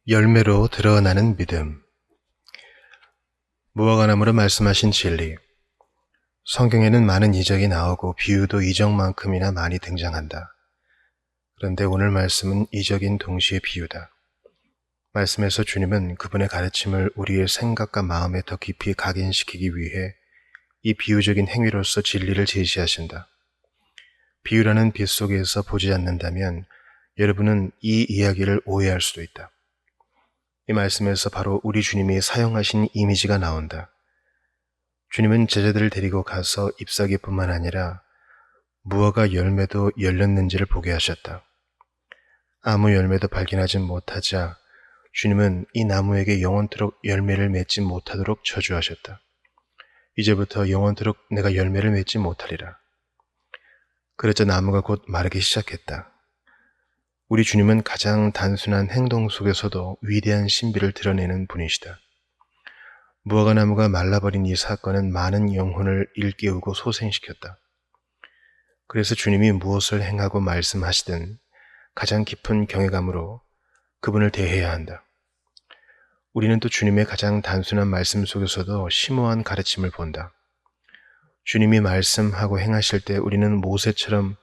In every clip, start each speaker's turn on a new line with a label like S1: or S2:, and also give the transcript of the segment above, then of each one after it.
S1: 열매로 드러나는 믿음. 무화과나무로 말씀하신 진리. 성경에는 많은 이적이 나오고 비유도 이적만큼이나 많이 등장한다. 그런데 오늘 말씀은 이적인 동시에 비유다. 말씀에서 주님은 그분의 가르침을 우리의 생각과 마음에 더 깊이 각인시키기 위해 이 비유적인 행위로서 진리를 제시하신다. 비유라는 빛 속에서 보지 않는다면 여러분은 이 이야기를 오해할 수도 있다. 이 말씀에서 바로 우리 주님이 사용하신 이미지가 나온다. 주님은 제자들을 데리고 가서 잎사귀뿐만 아니라 무화과 열매도 열렸는지를 보게 하셨다. 아무 열매도 발견하지 못하자 주님은 이 나무에게 영원토록 열매를 맺지 못하도록 저주하셨다. 이제부터 영원토록 내가 열매를 맺지 못하리라. 그러자 나무가 곧 마르기 시작했다. 우리 주님은 가장 단순한 행동 속에서도 위대한 신비를 드러내는 분이시다. 무화과 나무가 말라버린 이 사건은 많은 영혼을 일깨우고 소생시켰다. 그래서 주님이 무엇을 행하고 말씀하시든 가장 깊은 경외감으로 그분을 대해야 한다. 우리는 또 주님의 가장 단순한 말씀 속에서도 심오한 가르침을 본다. 주님이 말씀하고 행하실 때 우리는 모세처럼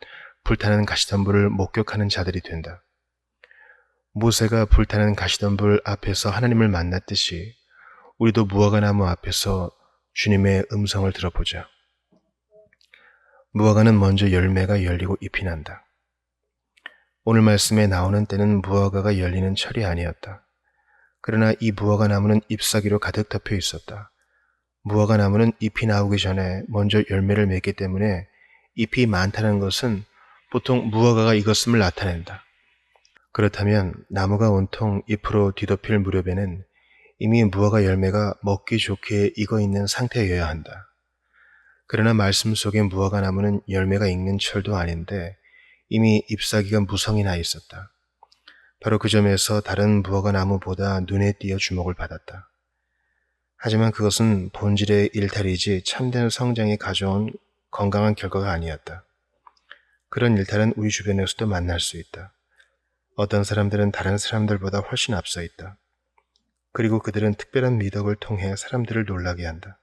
S1: 불타는 가시덤불을 목격하는 자들이 된다. 모세가 불타는 가시덤불 앞에서 하나님을 만났듯이 우리도 무화과 나무 앞에서 주님의 음성을 들어보자. 무화과는 먼저 열매가 열리고 잎이 난다. 오늘 말씀에 나오는 때는 무화과가 열리는 철이 아니었다. 그러나 이 무화과 나무는 잎사귀로 가득 덮여 있었다. 무화과 나무는 잎이 나오기 전에 먼저 열매를 맺기 때문에 잎이 많다는 것은 보통 무화과가 익었음을 나타낸다. 그렇다면 나무가 온통 잎으로 뒤덮일 무렵에는 이미 무화과 열매가 먹기 좋게 익어 있는 상태여야 한다. 그러나 말씀 속의 무화과 나무는 열매가 익는 철도 아닌데 이미 잎사귀가 무성이 나 있었다. 바로 그 점에서 다른 무화과 나무보다 눈에 띄어 주목을 받았다. 하지만 그것은 본질의 일탈이지 참된 성장이 가져온 건강한 결과가 아니었다. 그런 일탈은 우리 주변에서도 만날 수 있다. 어떤 사람들은 다른 사람들보다 훨씬 앞서 있다. 그리고 그들은 특별한 미덕을 통해 사람들을 놀라게 한다.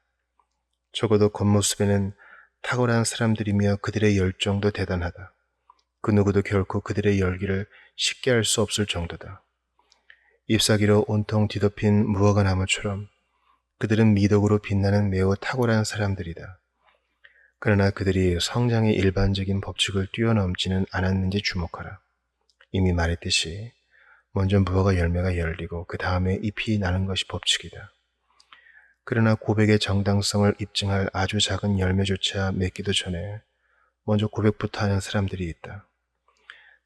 S1: 적어도 겉모습에는 탁월한 사람들이며 그들의 열정도 대단하다. 그 누구도 결코 그들의 열기를 쉽게 할 수 없을 정도다. 잎사귀로 온통 뒤덮인 무화과 나무처럼 그들은 미덕으로 빛나는 매우 탁월한 사람들이다. 그러나 그들이 성장의 일반적인 법칙을 뛰어넘지는 않았는지 주목하라. 이미 말했듯이 먼저 무화과 열매가 열리고 그 다음에 잎이 나는 것이 법칙이다. 그러나 고백의 정당성을 입증할 아주 작은 열매조차 맺기도 전에 먼저 고백부터 하는 사람들이 있다.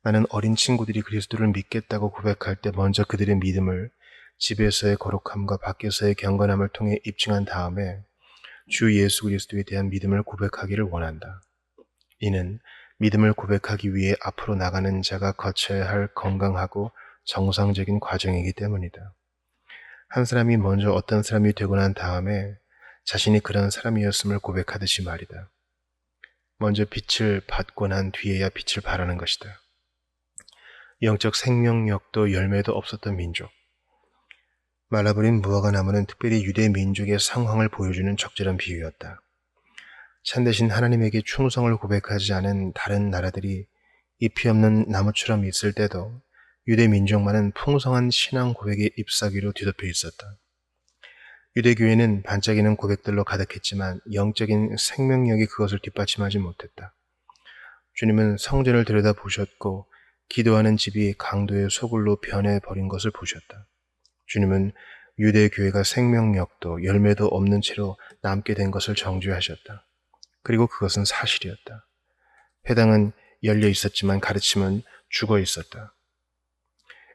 S1: 나는 어린 친구들이 그리스도를 믿겠다고 고백할 때 먼저 그들의 믿음을 집에서의 거룩함과 밖에서의 경건함을 통해 입증한 다음에 주 예수 그리스도에 대한 믿음을 고백하기를 원한다. 이는 믿음을 고백하기 위해 앞으로 나가는 자가 거쳐야 할 건강하고 정상적인 과정이기 때문이다. 한 사람이 먼저 어떤 사람이 되고 난 다음에 자신이 그런 사람이었음을 고백하듯이 말이다. 먼저 빛을 받고 난 뒤에야 빛을 발하는 것이다. 영적 생명력도 열매도 없었던 민족. 말라버린 무화과 나무는 특별히 유대 민족의 상황을 보여주는 적절한 비유였다. 참되신 하나님에게 충성을 고백하지 않은 다른 나라들이 잎이 없는 나무처럼 있을 때도 유대 민족만은 풍성한 신앙 고백의 잎사귀로 뒤덮여 있었다. 유대교회는 반짝이는 고백들로 가득했지만 영적인 생명력이 그것을 뒷받침하지 못했다. 주님은 성전을 들여다보셨고 기도하는 집이 강도의 소굴로 변해버린 것을 보셨다. 주님은 유대교회가 생명력도 열매도 없는 채로 남게 된 것을 정죄하셨다. 그리고 그것은 사실이었다. 회당은 열려 있었지만 가르침은 죽어 있었다.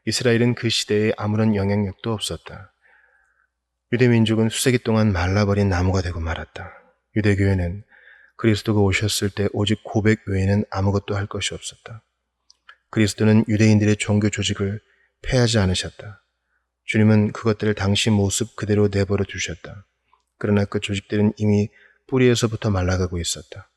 S1: 이스라엘은 그 시대에 아무런 영향력도 없었다. 유대민족은 수세기 동안 말라버린 나무가 되고 말았다. 유대교회는 그리스도가 오셨을 때 오직 고백 외에는 아무것도 할 것이 없었다. 그리스도는 유대인들의 종교 조직을 폐하지 않으셨다. 주님은 그것들을 당시 모습 그대로 내버려 두셨다. 그러나 그 조직들은 이미 뿌리에서부터 말라가고 있었다.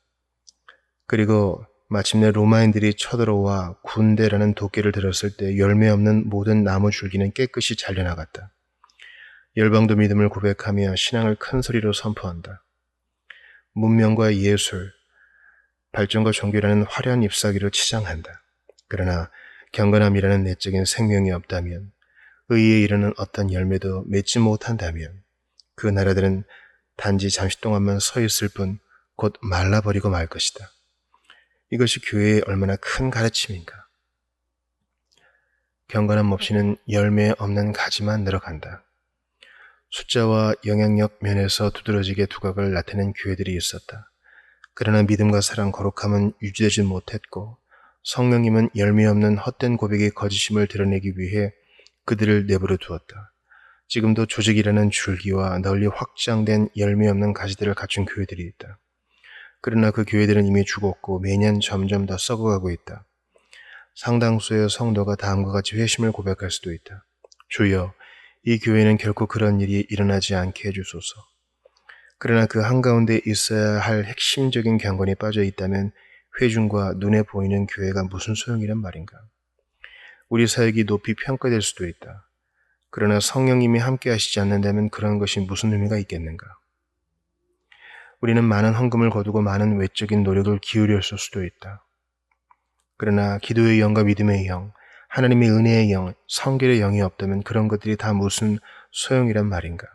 S1: 그리고 마침내 로마인들이 쳐들어와 군대라는 도끼를 들었을 때 열매 없는 모든 나무 줄기는 깨끗이 잘려나갔다. 열방도 믿음을 고백하며 신앙을 큰 소리로 선포한다. 문명과 예술, 발전과 종교라는 화려한 잎사귀를 치장한다. 그러나 경건함이라는 내적인 생명이 없다면, 의에 이르는 어떤 열매도 맺지 못한다면 그 나라들은 단지 잠시 동안만 서 있을 뿐 곧 말라버리고 말 것이다. 이것이 교회의 얼마나 큰 가르침인가. 경건함 없이는 열매 없는 가지만 늘어간다. 숫자와 영향력 면에서 두드러지게 두각을 나타낸 교회들이 있었다. 그러나 믿음과 사랑, 거룩함은 유지되지 못했고 성령님은 열매 없는 헛된 고백의 거짓임을 드러내기 위해 그들을 내버려 두었다. 지금도 조직이라는 줄기와 널리 확장된 열매 없는 가지들을 갖춘 교회들이 있다. 그러나 그 교회들은 이미 죽었고 매년 점점 더 썩어가고 있다. 상당수의 성도가 다음과 같이 회심을 고백할 수도 있다. 주여, 이 교회는 결코 그런 일이 일어나지 않게 해주소서. 그러나 그 한가운데 있어야 할 핵심적인 경건이 빠져 있다면 회중과 눈에 보이는 교회가 무슨 소용이란 말인가. 우리 사역이 높이 평가될 수도 있다. 그러나 성령님이 함께 하시지 않는다면 그런 것이 무슨 의미가 있겠는가. 우리는 많은 헌금을 거두고 많은 외적인 노력을 기울였을 수도 있다. 그러나 기도의 영과 믿음의 영, 하나님의 은혜의 영, 성결의 영이 없다면 그런 것들이 다 무슨 소용이란 말인가.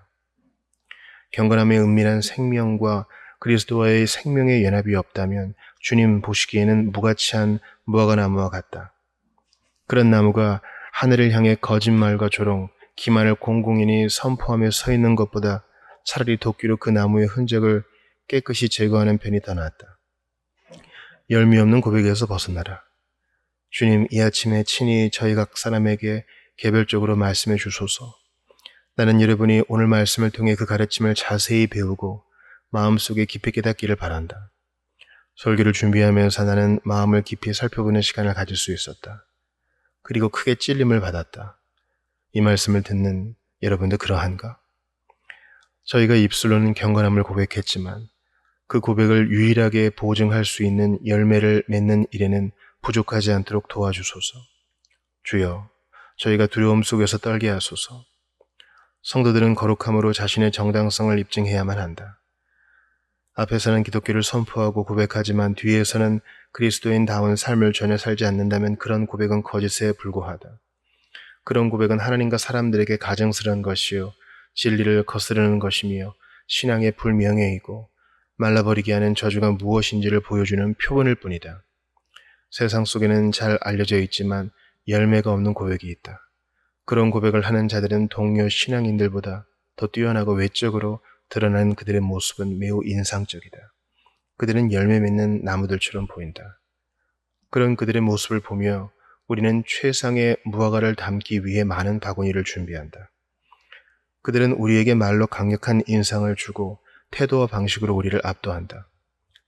S1: 경건함의 은밀한 생명과 그리스도와의 생명의 연합이 없다면 주님 보시기에는 무가치한 무화과 나무와 같다. 그런 나무가 하늘을 향해 거짓말과 조롱, 기만을 공공연히 선포하며 서 있는 것보다 차라리 도끼로 그 나무의 흔적을 깨끗이 제거하는 편이 더 낫다. 열매 없는 고백에서 벗어나라. 주님, 이 아침에 친히 저희 각 사람에게 개별적으로 말씀해 주소서. 나는 여러분이 오늘 말씀을 통해 그 가르침을 자세히 배우고 마음속에 깊이 깨닫기를 바란다. 설교를 준비하면서 나는 마음을 깊이 살펴보는 시간을 가질 수 있었다. 그리고 크게 찔림을 받았다. 이 말씀을 듣는 여러분도 그러한가? 저희가 입술로는 경건함을 고백했지만 그 고백을 유일하게 보증할 수 있는 열매를 맺는 일에는 부족하지 않도록 도와주소서. 주여, 저희가 두려움 속에서 떨게 하소서. 성도들은 거룩함으로 자신의 정당성을 입증해야만 한다. 앞에서는 기독교를 선포하고 고백하지만 뒤에서는 그리스도인다운 삶을 전혀 살지 않는다면 그런 고백은 거짓에 불과하다. 그런 고백은 하나님과 사람들에게 가증스러운 것이요 진리를 거스르는 것이며 신앙의 불명예이고 말라버리게 하는 저주가 무엇인지를 보여주는 표본일 뿐이다. 세상 속에는 잘 알려져 있지만 열매가 없는 고백이 있다. 그런 고백을 하는 자들은 동료 신앙인들보다 더 뛰어나고 외적으로 드러나는 그들의 모습은 매우 인상적이다. 그들은 열매 맺는 나무들처럼 보인다. 그런 그들의 모습을 보며 우리는 최상의 무화과를 담기 위해 많은 바구니를 준비한다. 그들은 우리에게 말로 강력한 인상을 주고 태도와 방식으로 우리를 압도한다.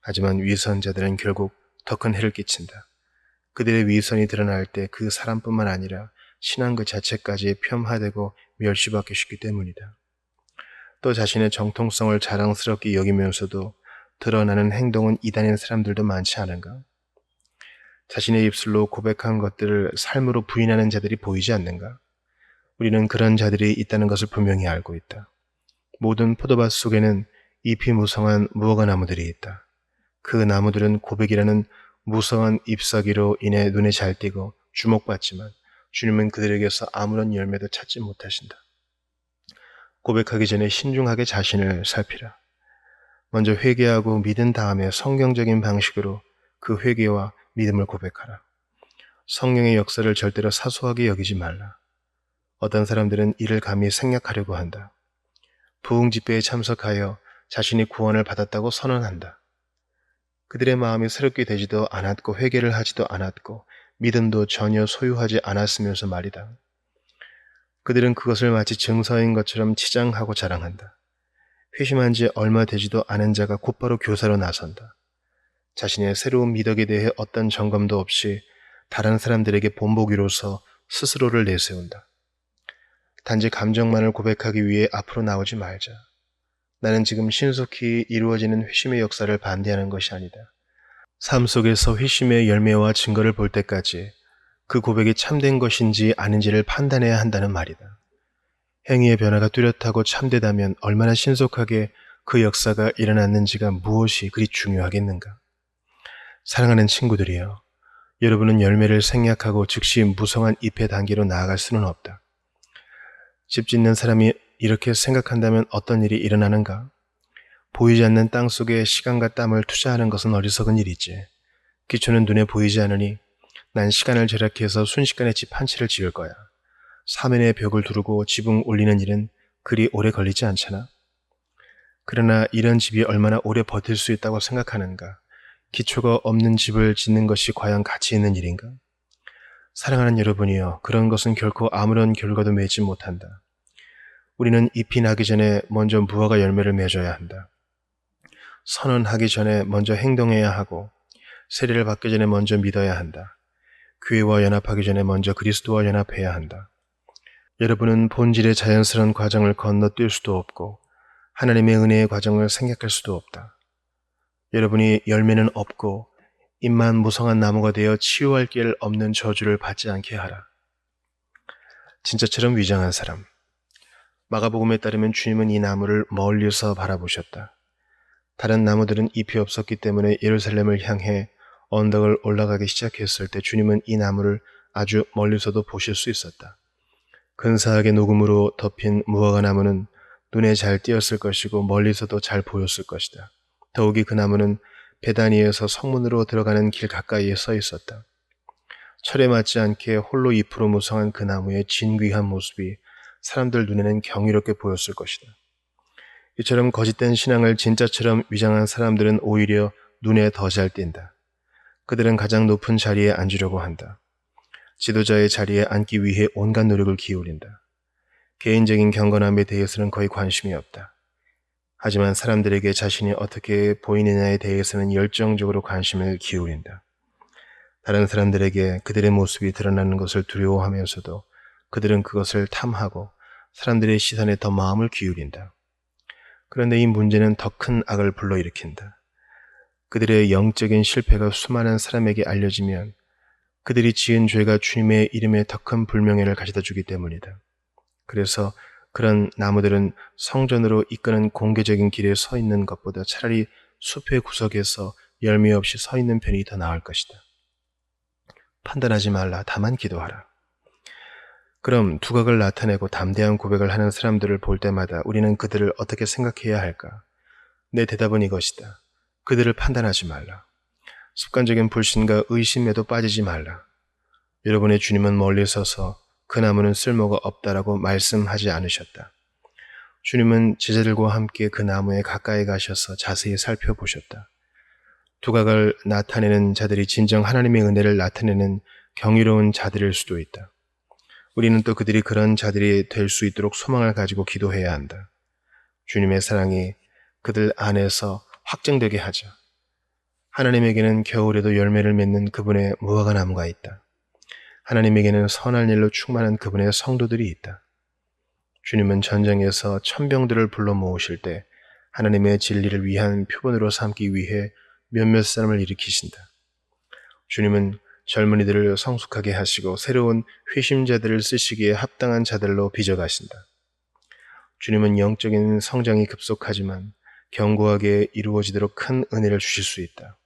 S1: 하지만 위선자들은 결국 더 큰 해를 끼친다. 그들의 위선이 드러날 때 그 사람뿐만 아니라 신앙 그 자체까지 폄하되고 멸시받기 쉽기 때문이다. 또 자신의 정통성을 자랑스럽게 여기면서도 드러나는 행동은 이단인 사람들도 많지 않은가? 자신의 입술로 고백한 것들을 삶으로 부인하는 자들이 보이지 않는가? 우리는 그런 자들이 있다는 것을 분명히 알고 있다. 모든 포도밭 속에는 잎이 무성한 무화과 나무들이 있다. 그 나무들은 고백이라는 무성한 잎사귀로 인해 눈에 잘 띄고 주목받지만 주님은 그들에게서 아무런 열매도 찾지 못하신다. 고백하기 전에 신중하게 자신을 살피라. 먼저 회개하고 믿은 다음에 성경적인 방식으로 그 회개와 믿음을 고백하라. 성령의 역사를 절대로 사소하게 여기지 말라. 어떤 사람들은 이를 감히 생략하려고 한다. 부흥 집회에 참석하여 자신이 구원을 받았다고 선언한다. 그들의 마음이 새롭게 되지도 않았고 회개를 하지도 않았고 믿음도 전혀 소유하지 않았으면서 말이다. 그들은 그것을 마치 증서인 것처럼 치장하고 자랑한다. 회심한 지 얼마 되지도 않은 자가 곧바로 교사로 나선다. 자신의 새로운 미덕에 대해 어떤 점검도 없이 다른 사람들에게 본보기로서 스스로를 내세운다. 단지 감정만을 고백하기 위해 앞으로 나오지 말자. 나는 지금 신속히 이루어지는 회심의 역사를 반대하는 것이 아니다. 삶 속에서 회심의 열매와 증거를 볼 때까지 그 고백이 참된 것인지 아닌지를 판단해야 한다는 말이다. 행위의 변화가 뚜렷하고 참되다면 얼마나 신속하게 그 역사가 일어났는지가 무엇이 그리 중요하겠는가. 사랑하는 친구들이여, 여러분은 열매를 생략하고 즉시 무성한 잎의 단계로 나아갈 수는 없다. 집 짓는 사람이 이렇게 생각한다면 어떤 일이 일어나는가? 보이지 않는 땅 속에 시간과 땀을 투자하는 것은 어리석은 일이지. 기초는 눈에 보이지 않으니 난 시간을 절약해서 순식간에 집 한 채를 지을 거야. 사면의 벽을 두르고 지붕 올리는 일은 그리 오래 걸리지 않잖아. 그러나 이런 집이 얼마나 오래 버틸 수 있다고 생각하는가? 기초가 없는 집을 짓는 것이 과연 가치 있는 일인가? 사랑하는 여러분이여, 그런 것은 결코 아무런 결과도 맺지 못한다. 우리는 잎이 나기 전에 먼저 무화과 열매를 맺어야 한다. 선언하기 전에 먼저 행동해야 하고, 세례를 받기 전에 먼저 믿어야 한다. 교회와 연합하기 전에 먼저 그리스도와 연합해야 한다. 여러분은 본질의 자연스러운 과정을 건너뛸 수도 없고 하나님의 은혜의 과정을 생략할 수도 없다. 여러분이 열매는 없고 잎만 무성한 나무가 되어 치유할 길 없는 저주를 받지 않게 하라. 진짜처럼 위장한 사람. 마가복음에 따르면 주님은 이 나무를 멀리서 바라보셨다. 다른 나무들은 잎이 없었기 때문에 예루살렘을 향해 언덕을 올라가기 시작했을 때 주님은 이 나무를 아주 멀리서도 보실 수 있었다. 근사하게 녹음으로 덮인 무화과 나무는 눈에 잘 띄었을 것이고 멀리서도 잘 보였을 것이다. 더욱이 그 나무는 베다니에서 성문으로 들어가는 길 가까이에 서 있었다. 철에 맞지 않게 홀로 잎으로 무성한 그 나무의 진귀한 모습이 사람들 눈에는 경이롭게 보였을 것이다. 이처럼 거짓된 신앙을 진짜처럼 위장한 사람들은 오히려 눈에 더 잘 띈다. 그들은 가장 높은 자리에 앉으려고 한다. 지도자의 자리에 앉기 위해 온갖 노력을 기울인다. 개인적인 경건함에 대해서는 거의 관심이 없다. 하지만 사람들에게 자신이 어떻게 보이느냐에 대해서는 열정적으로 관심을 기울인다. 다른 사람들에게 그들의 모습이 드러나는 것을 두려워하면서도 그들은 그것을 탐하고 사람들의 시선에 더 마음을 기울인다. 그런데 이 문제는 더 큰 악을 불러일으킨다. 그들의 영적인 실패가 수많은 사람에게 알려지면 그들이 지은 죄가 주님의 이름에 더 큰 불명예를 가져다 주기 때문이다. 그래서 그런 나무들은 성전으로 이끄는 공개적인 길에 서 있는 것보다 차라리 숲의 구석에서 열매 없이 서 있는 편이 더 나을 것이다. 판단하지 말라. 다만 기도하라. 그럼 두각을 나타내고 담대한 고백을 하는 사람들을 볼 때마다 우리는 그들을 어떻게 생각해야 할까? 내 대답은 이것이다. 그들을 판단하지 말라. 습관적인 불신과 의심에도 빠지지 말라. 여러분의 주님은 멀리 서서 그 나무는 쓸모가 없다라고 말씀하지 않으셨다. 주님은 제자들과 함께 그 나무에 가까이 가셔서 자세히 살펴보셨다. 두각을 나타내는 자들이 진정 하나님의 은혜를 나타내는 경이로운 자들일 수도 있다. 우리는 또 그들이 그런 자들이 될 수 있도록 소망을 가지고 기도해야 한다. 주님의 사랑이 그들 안에서 확증되게 하자. 하나님에게는 겨울에도 열매를 맺는 그분의 무화과 나무가 있다. 하나님에게는 선한 일로 충만한 그분의 성도들이 있다. 주님은 전쟁에서 천병들을 불러 모으실 때 하나님의 진리를 위한 표본으로 삼기 위해 몇몇 사람을 일으키신다. 주님은 젊은이들을 성숙하게 하시고 새로운 회심자들을 쓰시기에 합당한 자들로 빚어가신다. 주님은 영적인 성장이 급속하지만 견고하게 이루어지도록 큰 은혜를 주실 수 있다.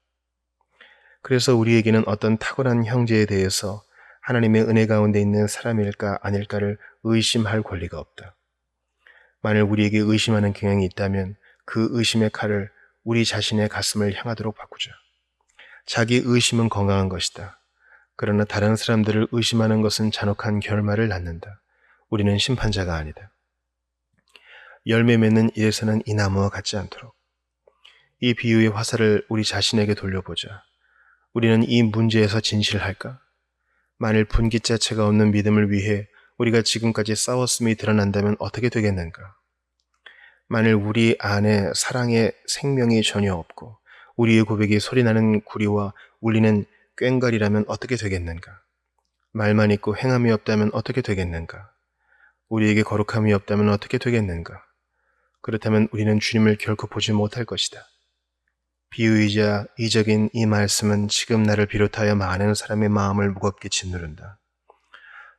S1: 그래서 우리에게는 어떤 탁월한 형제에 대해서 하나님의 은혜 가운데 있는 사람일까 아닐까를 의심할 권리가 없다. 만일 우리에게 의심하는 경향이 있다면 그 의심의 칼을 우리 자신의 가슴을 향하도록 바꾸자. 자기 의심은 건강한 것이다. 그러나 다른 사람들을 의심하는 것은 잔혹한 결말을 낳는다. 우리는 심판자가 아니다. 열매 맺는 일에서는 이 나무와 같지 않도록. 이 비유의 화살을 우리 자신에게 돌려보자. 우리는 이 문제에서 진실할까? 만일 분기자체가 없는 믿음을 위해 우리가 지금까지 싸웠음이 드러난다면 어떻게 되겠는가? 만일 우리 안에 사랑의 생명이 전혀 없고 우리의 고백이 소리나는 구리와 울리는 꽹과리라면 어떻게 되겠는가? 말만 있고 행함이 없다면 어떻게 되겠는가? 우리에게 거룩함이 없다면 어떻게 되겠는가? 그렇다면 우리는 주님을 결코 보지 못할 것이다. 비유이자 이적인 이 말씀은 지금 나를 비롯하여 많은 사람의 마음을 무겁게 짓누른다.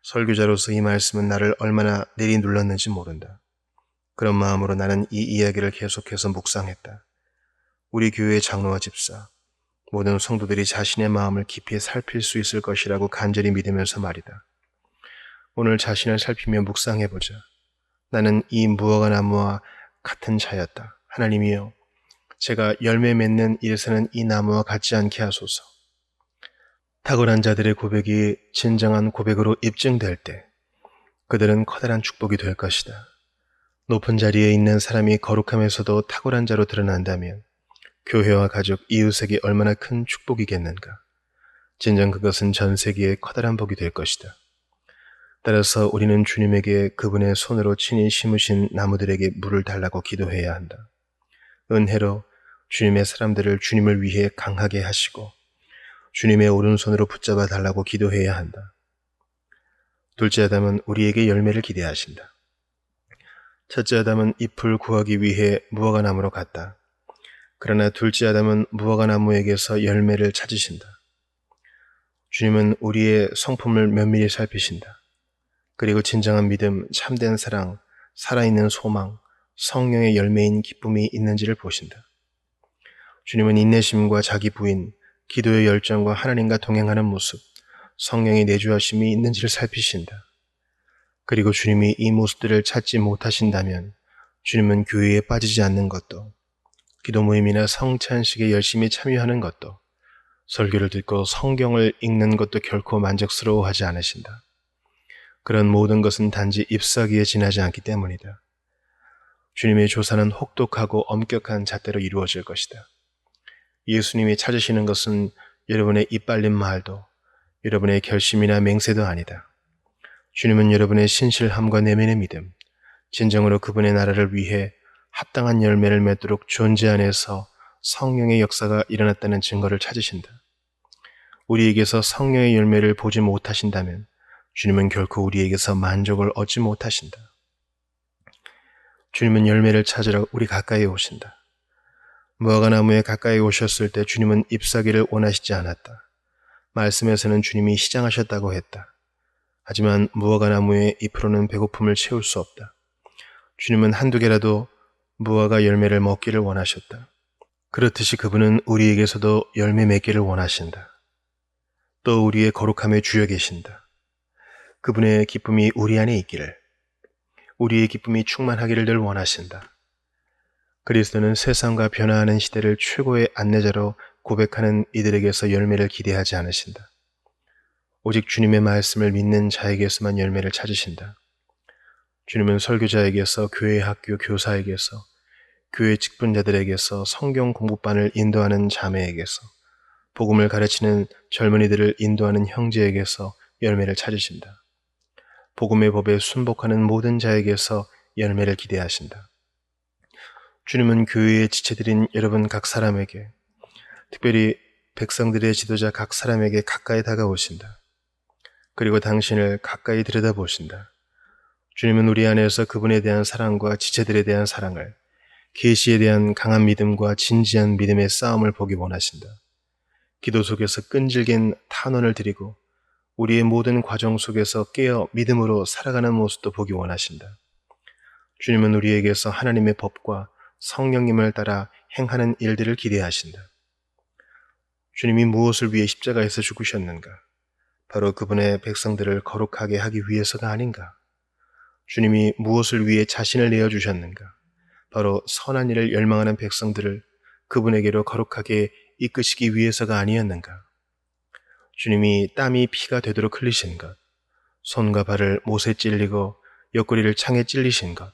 S1: 설교자로서 이 말씀은 나를 얼마나 내리눌렀는지 모른다. 그런 마음으로 나는 이 이야기를 계속해서 묵상했다. 우리 교회의 장로와 집사, 모든 성도들이 자신의 마음을 깊이 살필 수 있을 것이라고 간절히 믿으면서 말이다. 오늘 자신을 살피며 묵상해보자. 나는 이 무화과 나무와 같은 자였다. 하나님이여, 제가 열매 맺는 일에서는 이 나무와 같지 않게 하소서. 탁월한 자들의 고백이 진정한 고백으로 입증될 때 그들은 커다란 축복이 될 것이다. 높은 자리에 있는 사람이 거룩함에서도 탁월한 자로 드러난다면 교회와 가족, 이웃에게 얼마나 큰 축복이겠는가. 진정 그것은 전 세계의 커다란 복이 될 것이다. 따라서 우리는 주님에게 그분의 손으로 친히 심으신 나무들에게 물을 달라고 기도해야 한다. 은혜로 주님의 사람들을 주님을 위해 강하게 하시고 주님의 오른손으로 붙잡아 달라고 기도해야 한다. 둘째 아담은 우리에게 열매를 기대하신다. 첫째 아담은 잎을 구하기 위해 무화과 나무로 갔다. 그러나 둘째 아담은 무화과 나무에게서 열매를 찾으신다. 주님은 우리의 성품을 면밀히 살피신다. 그리고 진정한 믿음, 참된 사랑, 살아있는 소망, 성령의 열매인 기쁨이 있는지를 보신다. 주님은 인내심과 자기 부인, 기도의 열정과 하나님과 동행하는 모습, 성령의 내주하심이 있는지를 살피신다. 그리고 주님이 이 모습들을 찾지 못하신다면 주님은 교회에 빠지지 않는 것도, 기도 모임이나 성찬식에 열심히 참여하는 것도, 설교를 듣고 성경을 읽는 것도 결코 만족스러워하지 않으신다. 그런 모든 것은 단지 잎사귀에 지나지 않기 때문이다. 주님의 조사는 혹독하고 엄격한 잣대로 이루어질 것이다. 예수님이 찾으시는 것은 여러분의 입 빨린 말도, 여러분의 결심이나 맹세도 아니다. 주님은 여러분의 신실함과 내면의 믿음, 진정으로 그분의 나라를 위해 합당한 열매를 맺도록 존재 안에서 성령의 역사가 일어났다는 증거를 찾으신다. 우리에게서 성령의 열매를 보지 못하신다면 주님은 결코 우리에게서 만족을 얻지 못하신다. 주님은 열매를 찾으러 우리 가까이 오신다. 무화과 나무에 가까이 오셨을 때 주님은 잎사귀를 원하시지 않았다. 말씀에서는 주님이 시장하셨다고 했다. 하지만 무화과 나무의 잎으로는 배고픔을 채울 수 없다. 주님은 한두 개라도 무화과 열매를 먹기를 원하셨다. 그렇듯이 그분은 우리에게서도 열매 맺기를 원하신다. 또 우리의 거룩함에 주여 계신다. 그분의 기쁨이 우리 안에 있기를, 우리의 기쁨이 충만하기를 늘 원하신다. 그리스도는 세상과 변화하는 시대를 최고의 안내자로 고백하는 이들에게서 열매를 기대하지 않으신다. 오직 주님의 말씀을 믿는 자에게서만 열매를 찾으신다. 주님은 설교자에게서, 교회 학교 교사에게서, 교회 직분자들에게서, 성경 공부반을 인도하는 자매에게서, 복음을 가르치는 젊은이들을 인도하는 형제에게서 열매를 찾으신다. 복음의 법에 순복하는 모든 자에게서 열매를 기대하신다. 주님은 교회의 지체들인 여러분 각 사람에게, 특별히 백성들의 지도자 각 사람에게 가까이 다가오신다. 그리고 당신을 가까이 들여다보신다. 주님은 우리 안에서 그분에 대한 사랑과 지체들에 대한 사랑을, 계시에 대한 강한 믿음과 진지한 믿음의 싸움을 보기 원하신다. 기도 속에서 끈질긴 탄원을 드리고 우리의 모든 과정 속에서 깨어 믿음으로 살아가는 모습도 보기 원하신다. 주님은 우리에게서 하나님의 법과 성령님을 따라 행하는 일들을 기대하신다. 주님이 무엇을 위해 십자가에서 죽으셨는가? 바로 그분의 백성들을 거룩하게 하기 위해서가 아닌가? 주님이 무엇을 위해 자신을 내어주셨는가? 바로 선한 일을 열망하는 백성들을 그분에게로 거룩하게 이끄시기 위해서가 아니었는가? 주님이 땀이 피가 되도록 흘리신 것, 손과 발을 못에 찔리고 옆구리를 창에 찔리신 것,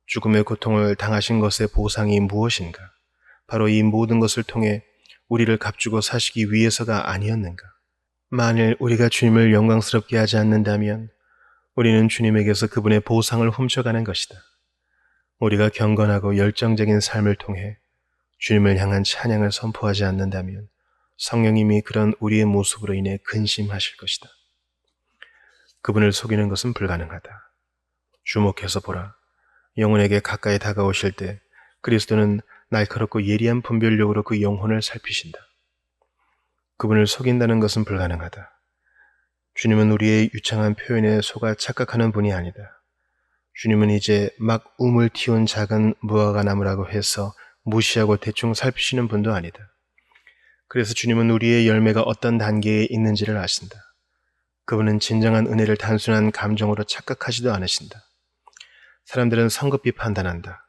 S1: 죽음의 고통을 당하신 것의 보상이 무엇인가? 바로 이 모든 것을 통해 우리를 값주고 사시기 위해서가 아니었는가? 만일 우리가 주님을 영광스럽게 하지 않는다면 우리는 주님에게서 그분의 보상을 훔쳐가는 것이다. 우리가 경건하고 열정적인 삶을 통해 주님을 향한 찬양을 선포하지 않는다면 성령님이 그런 우리의 모습으로 인해 근심하실 것이다. 그분을 속이는 것은 불가능하다. 주목해서 보라. 영혼에게 가까이 다가오실 때 그리스도는 날카롭고 예리한 분별력으로 그 영혼을 살피신다. 그분을 속인다는 것은 불가능하다. 주님은 우리의 유창한 표현에 속아 착각하는 분이 아니다. 주님은 이제 막 움을 틔운 작은 무화과 나무라고 해서 무시하고 대충 살피시는 분도 아니다. 그래서 주님은 우리의 열매가 어떤 단계에 있는지를 아신다. 그분은 진정한 은혜를 단순한 감정으로 착각하지도 않으신다. 사람들은 성급히 판단한다.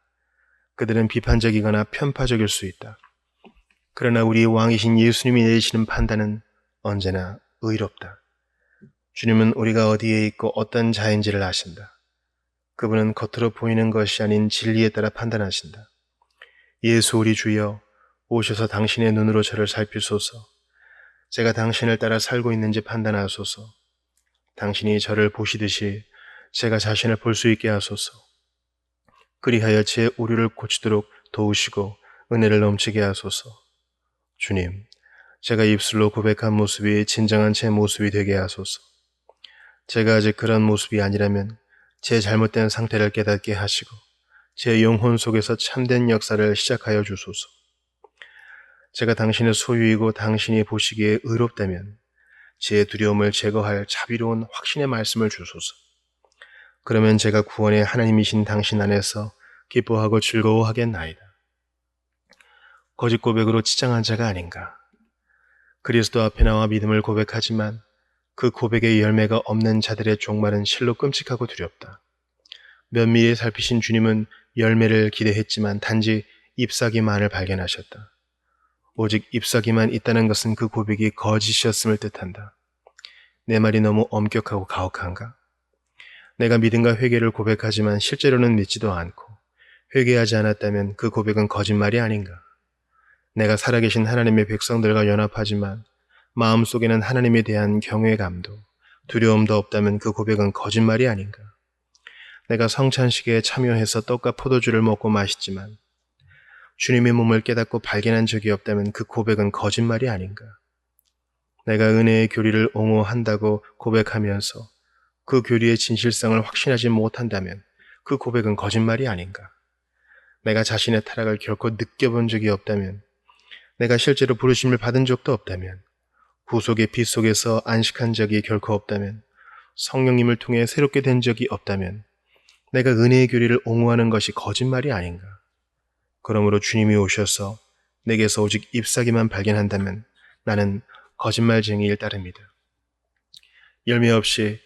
S1: 그들은 비판적이거나 편파적일 수 있다. 그러나 우리의 왕이신 예수님이 내리시는 판단은 언제나 의롭다. 주님은 우리가 어디에 있고 어떤 자인지를 아신다. 그분은 겉으로 보이는 것이 아닌 진리에 따라 판단하신다. 예수 우리 주여, 오셔서 당신의 눈으로 저를 살피소서. 제가 당신을 따라 살고 있는지 판단하소서. 당신이 저를 보시듯이 제가 자신을 볼 수 있게 하소서. 그리하여 제 오류를 고치도록 도우시고 은혜를 넘치게 하소서. 주님, 제가 입술로 고백한 모습이 진정한 제 모습이 되게 하소서. 제가 아직 그런 모습이 아니라면 제 잘못된 상태를 깨닫게 하시고 제 영혼 속에서 참된 역사를 시작하여 주소서. 제가 당신의 소유이고 당신이 보시기에 의롭다면 제 두려움을 제거할 자비로운 확신의 말씀을 주소서. 그러면 제가 구원의 하나님이신 당신 안에서 기뻐하고 즐거워하겠나이다. 거짓 고백으로 치장한 자가 아닌가. 그리스도 앞에 나와 믿음을 고백하지만 그 고백의 열매가 없는 자들의 종말은 실로 끔찍하고 두렵다. 면밀히 살피신 주님은 열매를 기대했지만 단지 잎사귀만을 발견하셨다. 오직 잎사귀만 있다는 것은 그 고백이 거짓이었음을 뜻한다. 내 말이 너무 엄격하고 가혹한가? 내가 믿음과 회개를 고백하지만 실제로는 믿지도 않고 회개하지 않았다면 그 고백은 거짓말이 아닌가? 내가 살아계신 하나님의 백성들과 연합하지만 마음속에는 하나님에 대한 경외감도 두려움도 없다면 그 고백은 거짓말이 아닌가? 내가 성찬식에 참여해서 떡과 포도주를 먹고 마시지만 주님의 몸을 깨닫고 발견한 적이 없다면 그 고백은 거짓말이 아닌가? 내가 은혜의 교리를 옹호한다고 고백하면서 그 교리의 진실성을 확신하지 못한다면 그 고백은 거짓말이 아닌가? 내가 자신의 타락을 결코 느껴본 적이 없다면, 내가 실제로 부르심을 받은 적도 없다면, 구속의 빛 속에서 안식한 적이 결코 없다면, 성령님을 통해 새롭게 된 적이 없다면 내가 은혜의 교리를 옹호하는 것이 거짓말이 아닌가? 그러므로 주님이 오셔서 내게서 오직 잎사귀만 발견한다면 나는 거짓말쟁이일 따름이다. 열매 없이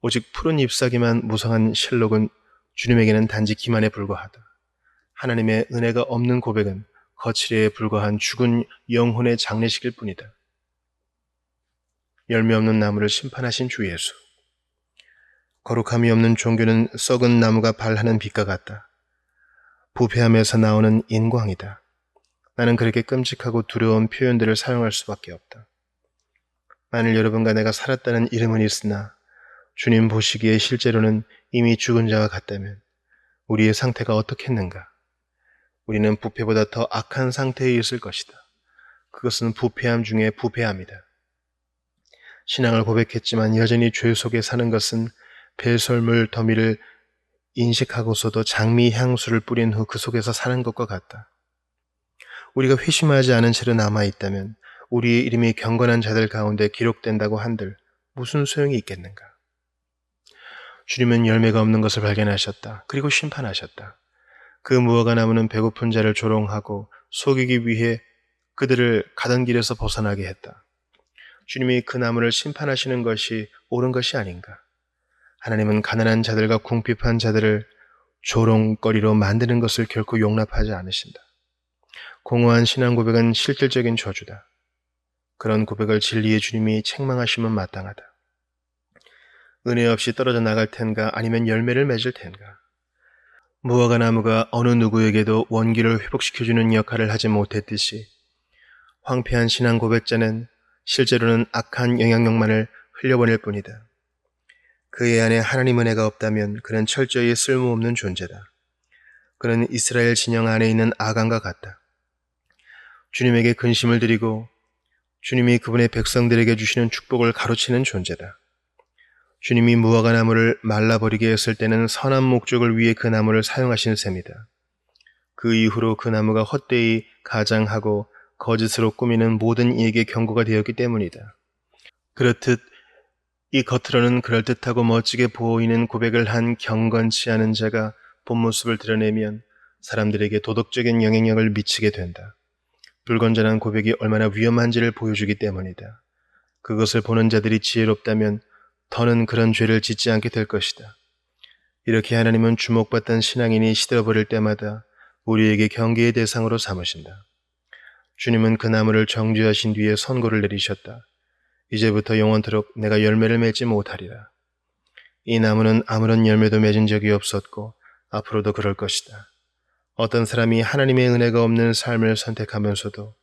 S1: 오직 푸른 잎사귀만 무성한 실록은 주님에게는 단지 기만에 불과하다. 하나님의 은혜가 없는 고백은 거칠에 불과한 죽은 영혼의 장례식일 뿐이다. 열매 없는 나무를 심판하신 주 예수. 거룩함이 없는 종교는 썩은 나무가 발하는 빛과 같다. 부패함에서 나오는 인광이다. 나는 그렇게 끔찍하고 두려운 표현들을 사용할 수밖에 없다. 만일 여러분과 내가 살았다는 이름은 있으나 주님 보시기에 실제로는 이미 죽은 자와 같다면 우리의 상태가 어떻겠는가? 우리는 부패보다 더 악한 상태에 있을 것이다. 그것은 부패함 중에 부패함이다. 신앙을 고백했지만 여전히 죄 속에 사는 것은 배설물 더미를 인식하고서도 장미 향수를 뿌린 후 그 속에서 사는 것과 같다. 우리가 회심하지 않은 채로 남아있다면 우리의 이름이 경건한 자들 가운데 기록된다고 한들 무슨 소용이 있겠는가? 주님은 열매가 없는 것을 발견하셨다. 그리고 심판하셨다. 그 무화과 나무는 배고픈 자를 조롱하고 속이기 위해 그들을 가던 길에서 벗어나게 했다. 주님이 그 나무를 심판하시는 것이 옳은 것이 아닌가? 하나님은 가난한 자들과 궁핍한 자들을 조롱거리로 만드는 것을 결코 용납하지 않으신다. 공허한 신앙 고백은 실질적인 저주다. 그런 고백을 진리의 주님이 책망하시면 마땅하다. 은혜 없이 떨어져 나갈 텐가 아니면 열매를 맺을 텐가. 무화과 나무가 어느 누구에게도 원기를 회복시켜주는 역할을 하지 못했듯이 황폐한 신앙 고백자는 실제로는 악한 영향력만을 흘려보낼 뿐이다. 그의 안에 하나님 은혜가 없다면 그는 철저히 쓸모없는 존재다. 그는 이스라엘 진영 안에 있는 아간과 같다. 주님에게 근심을 드리고 주님이 그분의 백성들에게 주시는 축복을 가로치는 존재다. 주님이 무화과 나무를 말라버리게 했을 때는 선한 목적을 위해 그 나무를 사용하신 셈이다. 그 이후로 그 나무가 헛되이 가장하고 거짓으로 꾸미는 모든 이에게 경고가 되었기 때문이다. 그렇듯 이 겉으로는 그럴듯하고 멋지게 보이는 고백을 한 경건치 않은 자가 본 모습을 드러내면 사람들에게 도덕적인 영향력을 미치게 된다. 불건전한 고백이 얼마나 위험한지를 보여주기 때문이다. 그것을 보는 자들이 지혜롭다면 더는 그런 죄를 짓지 않게 될 것이다. 이렇게 하나님은 주목받던 신앙인이 시들어버릴 때마다 우리에게 경계의 대상으로 삼으신다. 주님은 그 나무를 정죄하신 뒤에 선고를 내리셨다. 이제부터 영원토록 내가 열매를 맺지 못하리라. 이 나무는 아무런 열매도 맺은 적이 없었고 앞으로도 그럴 것이다. 어떤 사람이 하나님의 은혜가 없는 삶을 선택하면서도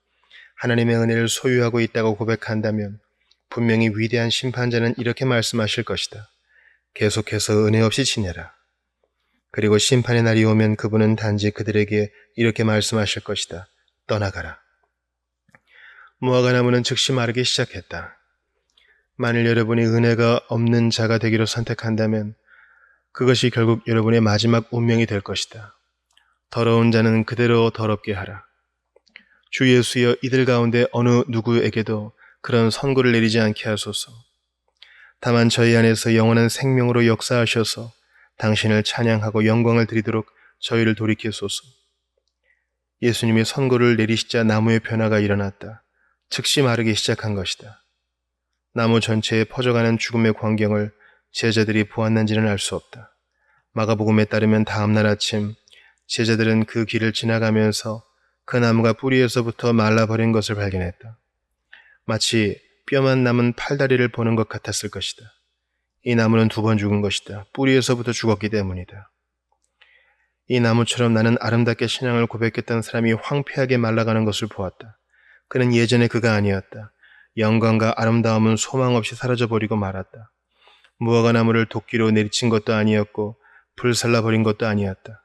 S1: 하나님의 은혜를 소유하고 있다고 고백한다면 분명히 위대한 심판자는 이렇게 말씀하실 것이다. 계속해서 은혜 없이 지내라. 그리고 심판의 날이 오면 그분은 단지 그들에게 이렇게 말씀하실 것이다. 떠나가라. 무화과 나무는 즉시 마르기 시작했다. 만일 여러분이 은혜가 없는 자가 되기로 선택한다면 그것이 결국 여러분의 마지막 운명이 될 것이다. 더러운 자는 그대로 더럽게 하라. 주 예수여 이들 가운데 어느 누구에게도 그런 선고를 내리지 않게 하소서. 다만 저희 안에서 영원한 생명으로 역사하셔서 당신을 찬양하고 영광을 드리도록 저희를 돌이키소서. 예수님이 선고를 내리시자 나무의 변화가 일어났다. 즉시 마르기 시작한 것이다. 나무 전체에 퍼져가는 죽음의 광경을 제자들이 보았는지는 알 수 없다. 마가복음에 따르면 다음날 아침 제자들은 그 길을 지나가면서 그 나무가 뿌리에서부터 말라버린 것을 발견했다. 마치 뼈만 남은 팔다리를 보는 것 같았을 것이다. 이 나무는 2번 죽은 것이다. 뿌리에서부터 죽었기 때문이다. 이 나무처럼 나는 아름답게 신앙을 고백했던 사람이 황폐하게 말라가는 것을 보았다. 그는 예전에 그가 아니었다. 영광과 아름다움은 소망 없이 사라져버리고 말았다. 무화과 나무를 도끼로 내리친 것도 아니었고 불살라버린 것도 아니었다.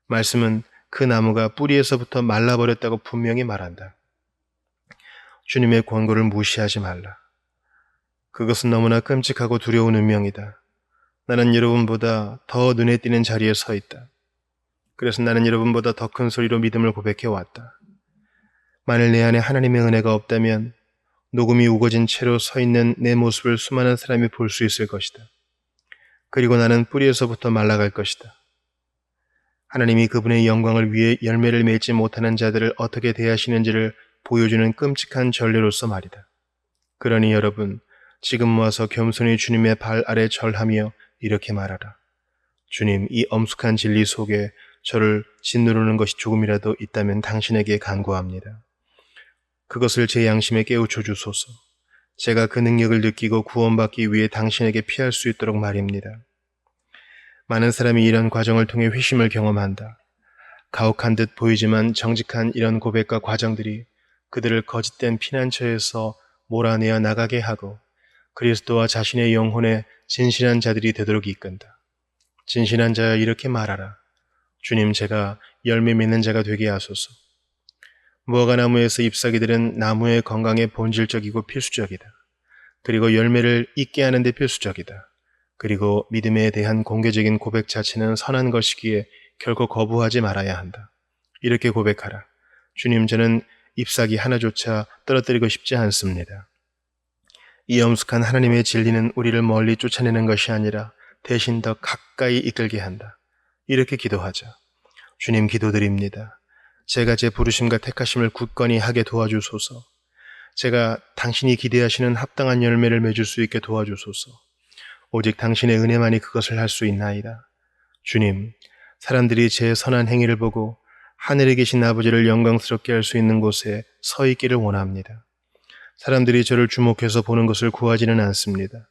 S1: 말씀은 그 나무가 뿌리에서부터 말라버렸다고 분명히 말한다. 주님의 권고를 무시하지 말라. 그것은 너무나 끔찍하고 두려운 운명이다. 나는 여러분보다 더 눈에 띄는 자리에 서 있다. 그래서 나는 여러분보다 더 큰 소리로 믿음을 고백해 왔다. 만일 내 안에 하나님의 은혜가 없다면 녹음이 우거진 채로 서 있는 내 모습을 수많은 사람이 볼 수 있을 것이다. 그리고 나는 뿌리에서부터 말라갈 것이다. 하나님이 그분의 영광을 위해 열매를 맺지 못하는 자들을 어떻게 대하시는지를 보여주는 끔찍한 전례로서 말이다. 그러니 여러분, 지금 모아서 겸손히 주님의 발 아래 절하며 이렇게 말하라. 주님, 이 엄숙한 진리 속에 저를 짓누르는 것이 조금이라도 있다면 당신에게 간구합니다. 그것을 제 양심에 깨우쳐 주소서. 제가 그 능력을 느끼고 구원받기 위해 당신에게 피할 수 있도록 말입니다. 많은 사람이 이런 과정을 통해 회심을 경험한다. 가혹한 듯 보이지만 정직한 이런 고백과 과정들이 그들을 거짓된 피난처에서 몰아내어 나가게 하고 그리스도와 자신의 영혼에 진실한 자들이 되도록 이끈다. 진실한 자여 이렇게 말하라. 주님, 제가 열매 맺는 자가 되게 하소서. 무화과 나무에서 잎사귀들은 나무의 건강에 본질적이고 필수적이다. 그리고 열매를 잇게 하는 데 필수적이다. 그리고 믿음에 대한 공개적인 고백 자체는 선한 것이기에 결코 거부하지 말아야 한다. 이렇게 고백하라. 주님, 저는 잎사귀 하나조차 떨어뜨리고 싶지 않습니다. 이 엄숙한 하나님의 진리는 우리를 멀리 쫓아내는 것이 아니라 대신 더 가까이 이끌게 한다. 이렇게 기도하자. 주님, 기도드립니다. 제가 제 부르심과 택하심을 굳건히 하게 도와주소서. 제가 당신이 기대하시는 합당한 열매를 맺을 수 있게 도와주소서. 오직 당신의 은혜만이 그것을 할 수 있나이다. 주님, 사람들이 제 선한 행위를 보고 하늘에 계신 아버지를 영광스럽게 할 수 있는 곳에 서 있기를 원합니다. 사람들이 저를 주목해서 보는 것을 구하지는 않습니다.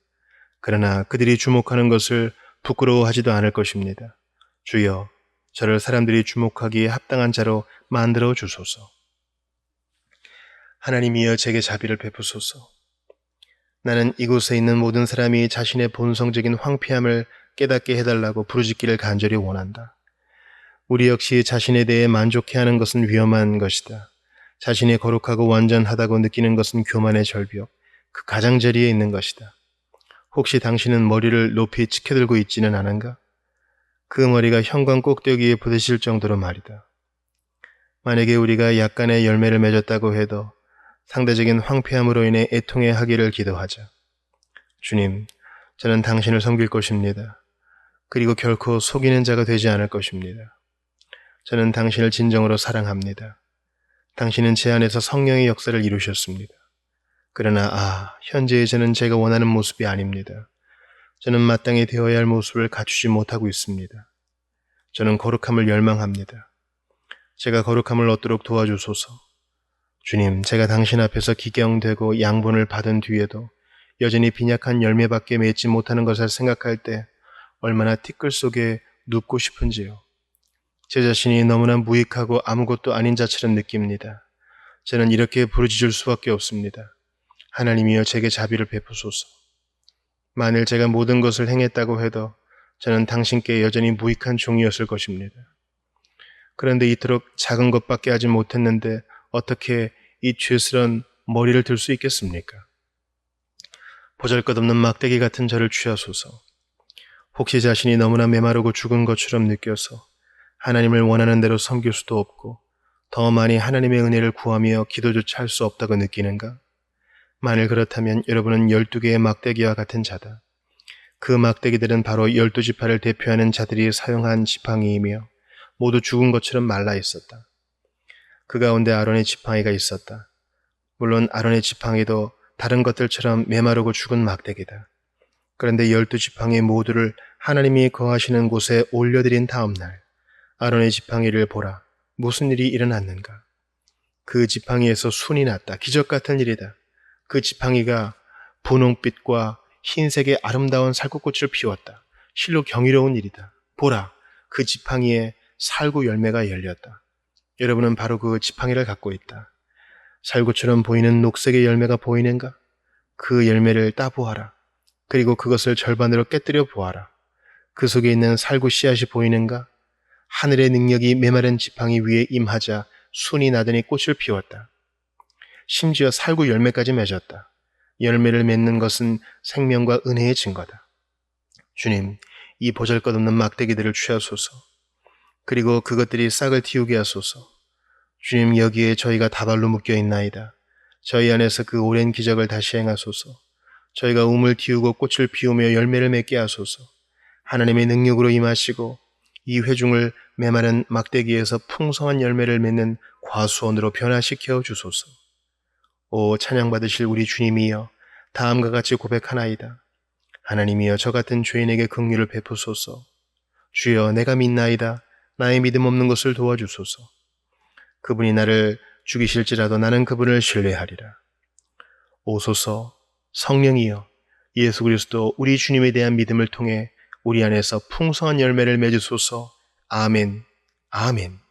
S1: 그러나 그들이 주목하는 것을 부끄러워하지도 않을 것입니다. 주여, 저를 사람들이 주목하기에 합당한 자로 만들어 주소서. 하나님이여 제게 자비를 베푸소서. 나는 이곳에 있는 모든 사람이 자신의 본성적인 황폐함을 깨닫게 해달라고 부르짖기를 간절히 원한다. 우리 역시 자신에 대해 만족해하는 것은 위험한 것이다. 자신이 거룩하고 완전하다고 느끼는 것은 교만의 절벽, 그 가장자리에 있는 것이다. 혹시 당신은 머리를 높이 치켜들고 있지는 않은가? 그 머리가 형광 꼭대기에 부딪힐 정도로 말이다. 만약에 우리가 약간의 열매를 맺었다고 해도 상대적인 황폐함으로 인해 애통해하기를 기도하자. 주님, 저는 당신을 섬길 것입니다. 그리고 결코 속이는 자가 되지 않을 것입니다. 저는 당신을 진정으로 사랑합니다. 당신은 제 안에서 성령의 역사를 이루셨습니다. 그러나 현재의 저는 제가 원하는 모습이 아닙니다. 저는 마땅히 되어야 할 모습을 갖추지 못하고 있습니다. 저는 거룩함을 열망합니다. 제가 거룩함을 얻도록 도와주소서. 주님, 제가 당신 앞에서 기경되고 양본을 받은 뒤에도 여전히 빈약한 열매밖에 맺지 못하는 것을 생각할 때 얼마나 티끌 속에 눕고 싶은지요. 제 자신이 너무나 무익하고 아무것도 아닌 자처럼 느낍니다. 저는 이렇게 부르짖을 수밖에 없습니다. 하나님이여, 제게 자비를 베푸소서. 만일 제가 모든 것을 행했다고 해도 저는 당신께 여전히 무익한 종이었을 것입니다. 그런데 이토록 작은 것밖에 하지 못했는데 어떻게 이 죄스런 머리를 들 수 있겠습니까? 보잘것없는 막대기 같은 저를 취하소서. 혹시 자신이 너무나 메마르고 죽은 것처럼 느껴서 하나님을 원하는 대로 섬길 수도 없고 더 많이 하나님의 은혜를 구하며 기도조차 할 수 없다고 느끼는가? 만일 그렇다면 여러분은 12개의 막대기와 같은 자다. 그 막대기들은 바로 12지파를 대표하는 자들이 사용한 지팡이이며 모두 죽은 것처럼 말라 있었다. 그 가운데 아론의 지팡이가 있었다. 물론 아론의 지팡이도 다른 것들처럼 메마르고 죽은 막대기다. 그런데 12지팡이 모두를 하나님이 거하시는 곳에 올려드린 다음 날 아론의 지팡이를 보라. 무슨 일이 일어났는가? 그 지팡이에서 순이 났다. 기적 같은 일이다. 그 지팡이가 분홍빛과 흰색의 아름다운 살구꽃을 피웠다. 실로 경이로운 일이다. 보라, 그 지팡이에 살구 열매가 열렸다. 여러분은 바로 그 지팡이를 갖고 있다. 살구처럼 보이는 녹색의 열매가 보이는가? 그 열매를 따보아라. 그리고 그것을 절반으로 깨뜨려 보아라. 그 속에 있는 살구 씨앗이 보이는가? 하늘의 능력이 메마른 지팡이 위에 임하자 순이 나더니 꽃을 피웠다. 심지어 살구 열매까지 맺었다. 열매를 맺는 것은 생명과 은혜의 증거다. 주님, 이 보잘것없는 막대기들을 취하소서. 그리고 그것들이 싹을 틔우게 하소서. 주님, 여기에 저희가 다발로 묶여 있나이다. 저희 안에서 그 오랜 기적을 다시 행하소서. 저희가 우물 틔우고 꽃을 피우며 열매를 맺게 하소서. 하나님의 능력으로 임하시고 이 회중을 메마른 막대기에서 풍성한 열매를 맺는 과수원으로 변화시켜 주소서. 오 찬양받으실 우리 주님이여, 다음과 같이 고백하나이다. 하나님이여, 저 같은 죄인에게 긍휼을 베푸소서. 주여, 내가 믿나이다. 나의 믿음 없는 것을 도와주소서. 그분이 나를 죽이실지라도 나는 그분을 신뢰하리라. 오소서. 성령이여, 예수 그리스도 우리 주님에 대한 믿음을 통해 우리 안에서 풍성한 열매를 맺으소서. 아멘. 아멘.